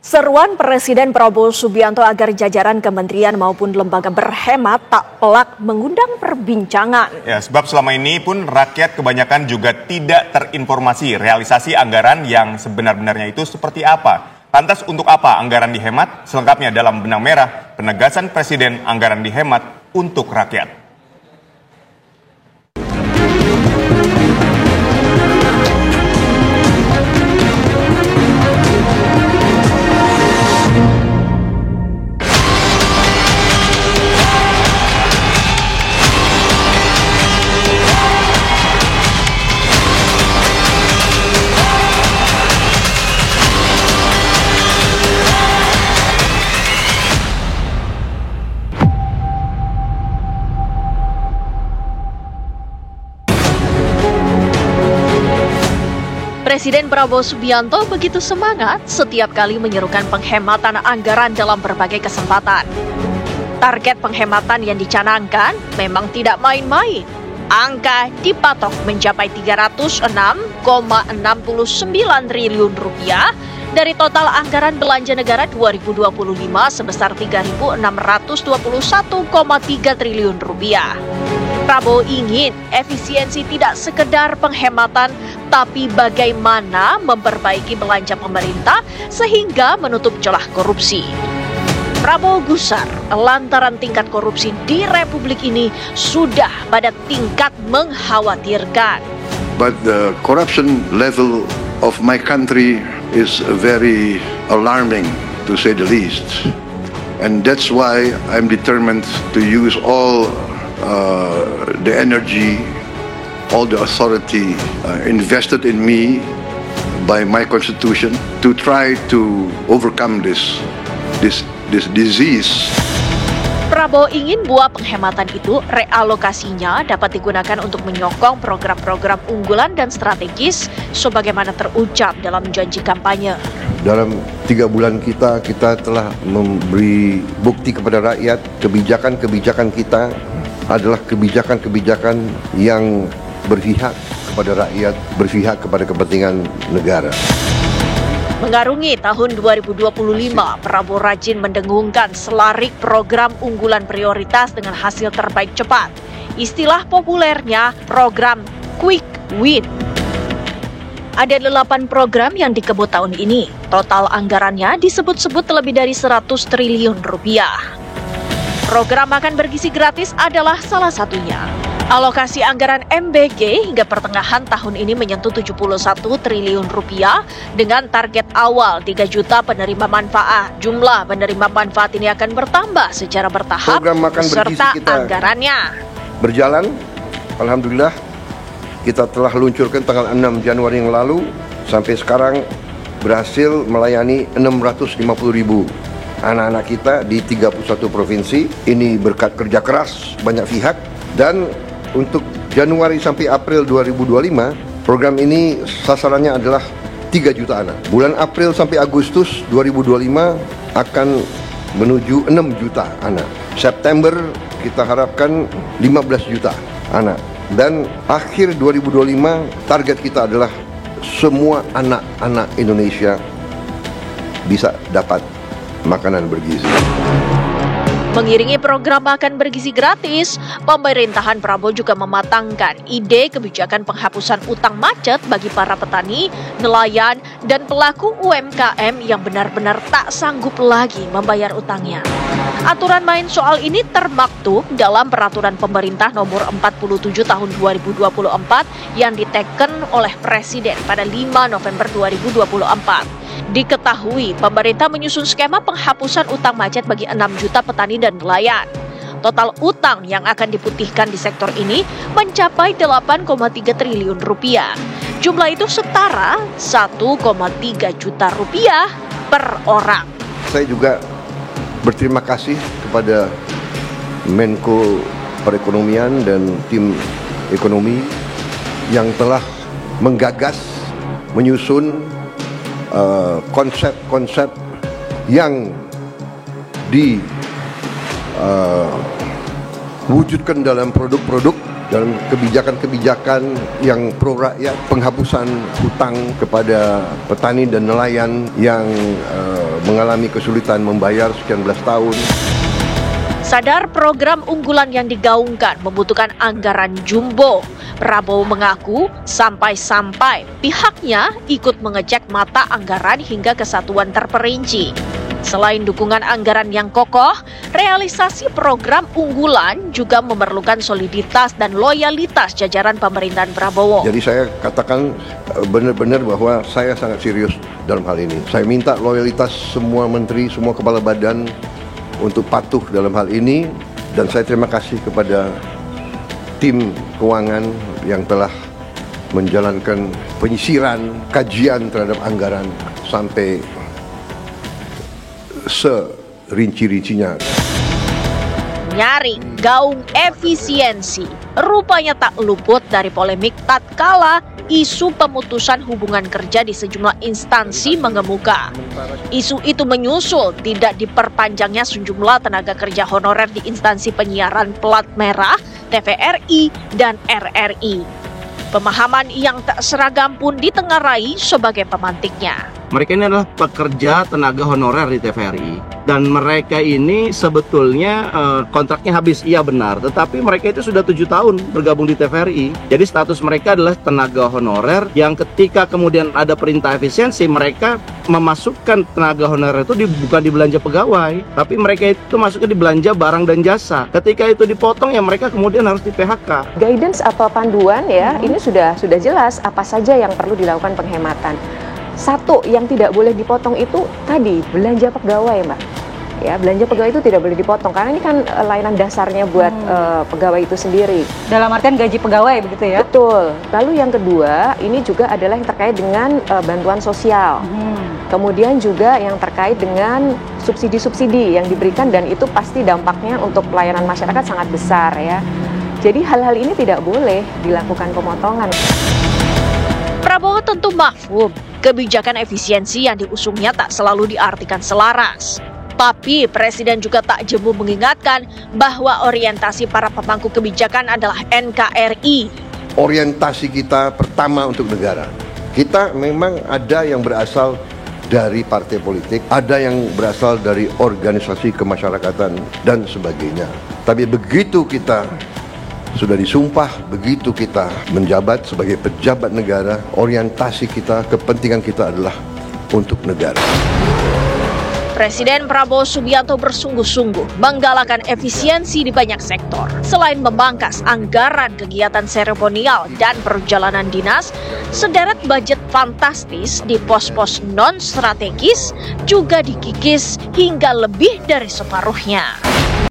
Seruan Presiden Prabowo Subianto agar jajaran kementerian maupun lembaga berhemat tak pelak mengundang perbincangan. Ya, sebab selama ini pun rakyat kebanyakan juga tidak terinformasi realisasi anggaran yang sebenar-benarnya itu seperti apa. Lantas untuk apa anggaran dihemat? Selengkapnya dalam Benang Merah, penegasan Presiden anggaran dihemat untuk rakyat. Presiden Prabowo Subianto begitu semangat setiap kali menyerukan penghematan anggaran dalam berbagai kesempatan. Target penghematan yang dicanangkan memang tidak main-main. Angka dipatok mencapai 306,69 triliun rupiah dari total anggaran belanja negara 2025 sebesar 3.621,3 triliun rupiah. Prabowo ingin efisiensi tidak sekedar penghematan, tapi bagaimana memperbaiki belanja pemerintah sehingga menutup celah korupsi. Prabowo gusar lantaran tingkat korupsi di Republik ini sudah pada tingkat mengkhawatirkan. But the corruption level of my country is very alarming, to say the least. And that's why I'm determined to use all the energy, all the authority invested in me by my constitution to try to overcome this disease. Prabowo ingin buah penghematan itu realokasinya dapat digunakan untuk menyokong program-program unggulan dan strategis sebagaimana terucap dalam janji kampanye. Dalam 3 bulan kita telah memberi bukti kepada rakyat kebijakan-kebijakan kita adalah kebijakan-kebijakan yang berpihak kepada rakyat, berpihak kepada kepentingan negara. Mengarungi tahun 2025, Prabowo rajin mendengungkan selarik program unggulan prioritas dengan hasil terbaik cepat. Istilah populernya program Quick Win. Ada 8 program yang dikebut tahun ini. Total anggarannya disebut-sebut lebih dari 100 triliun rupiah. Program makan bergizi gratis adalah salah satunya. Alokasi anggaran MBG hingga pertengahan tahun ini menyentuh 71 triliun rupiah dengan target awal 3 juta penerima manfaat. Jumlah penerima manfaat ini akan bertambah secara bertahap serta anggarannya berjalan. Alhamdulillah kita telah luncurkan tanggal 6 Januari yang lalu, sampai sekarang berhasil melayani 650.000 anak-anak kita di 31 provinsi. Ini berkat kerja keras banyak pihak. Dan untuk Januari sampai April 2025, program ini sasarannya adalah 3 juta anak. Bulan April sampai Agustus 2025 akan menuju 6 juta anak. September kita harapkan 15 juta anak. Dan akhir 2025 target kita adalah semua anak-anak Indonesia bisa dapat makanan bergizi. Mengiringi program makan bergizi gratis, pemerintahan Prabowo juga mematangkan ide kebijakan penghapusan utang macet bagi para petani, nelayan, dan pelaku UMKM yang benar-benar tak sanggup lagi membayar utangnya. Aturan main soal ini termaktub dalam Peraturan Pemerintah Nomor 47 Tahun 2024 yang diteken oleh Presiden pada 5 November 2024. Diketahui, pemerintah menyusun skema penghapusan utang macet bagi 6 juta petani dan nelayan. Total utang yang akan diputihkan di sektor ini mencapai 8,3 triliun rupiah. Jumlah itu setara 1,3 juta rupiah per orang. Saya juga berterima kasih kepada Menko Perekonomian dan tim ekonomi yang telah menggagas, menyusun konsep-konsep yang diwujudkan dalam produk-produk dalam kebijakan-kebijakan yang pro rakyat, penghapusan hutang kepada petani dan nelayan yang mengalami kesulitan membayar sekian belas tahun. Sadar program unggulan yang digaungkan membutuhkan anggaran jumbo, Prabowo mengaku sampai-sampai pihaknya ikut mengecek mata anggaran hingga kesatuan terperinci. Selain dukungan anggaran yang kokoh, realisasi program unggulan juga memerlukan soliditas dan loyalitas jajaran pemerintahan Prabowo. Jadi saya katakan benar-benar bahwa saya sangat serius dalam hal ini. Saya minta loyalitas semua menteri, semua kepala badan untuk patuh dalam hal ini, dan saya terima kasih kepada tim keuangan yang telah menjalankan penyisiran, kajian terhadap anggaran sampai serinci-rincinya. Nyaring gaung efisiensi rupanya tak luput dari polemik tatkala isu pemutusan hubungan kerja di sejumlah instansi mengemuka. Isu itu menyusul tidak diperpanjangnya sejumlah tenaga kerja honorer di instansi penyiaran plat merah, TVRI, dan RRI. Pemahaman yang tak seragam pun ditengarai sebagai pemantiknya. Mereka ini adalah pekerja tenaga honorer di TVRI, dan mereka ini sebetulnya kontraknya habis, iya benar, tetapi mereka itu sudah 7 tahun bergabung di TVRI. Jadi status mereka adalah tenaga honorer yang ketika kemudian ada perintah efisiensi, mereka memasukkan tenaga honorer itu bukan di belanja pegawai, tapi mereka itu masuknya di belanja barang dan jasa. Ketika itu dipotong, ya mereka kemudian harus di PHK. Guidance atau panduan ya, ini sudah jelas apa saja yang perlu dilakukan penghematan. Satu yang tidak boleh dipotong itu tadi belanja pegawai, Mbak. Ya, belanja pegawai itu tidak boleh dipotong karena ini kan layanan dasarnya buat pegawai itu sendiri. Dalam artian gaji pegawai begitu ya? Betul. Lalu yang kedua, ini juga adalah yang terkait dengan bantuan sosial. Kemudian juga yang terkait dengan subsidi-subsidi yang diberikan, dan itu pasti dampaknya untuk pelayanan masyarakat sangat besar ya. Jadi hal-hal ini tidak boleh dilakukan pemotongan. Prabowo tentu mahfum, kebijakan efisiensi yang diusungnya tak selalu diartikan selaras. Tapi Presiden juga tak jemu mengingatkan bahwa orientasi para pemangku kebijakan adalah NKRI. Orientasi kita pertama untuk negara. Kita memang ada yang berasal dari partai politik, ada yang berasal dari organisasi kemasyarakatan dan sebagainya. Tapi begitu kita sudah disumpah, begitu kita menjabat sebagai pejabat negara, orientasi kita, kepentingan kita adalah untuk negara. Presiden Prabowo Subianto bersungguh-sungguh menggalakkan efisiensi di banyak sektor. Selain memangkas anggaran kegiatan seremonial dan perjalanan dinas, sederet budget fantastis di pos-pos non-strategis juga dikikis hingga lebih dari separuhnya.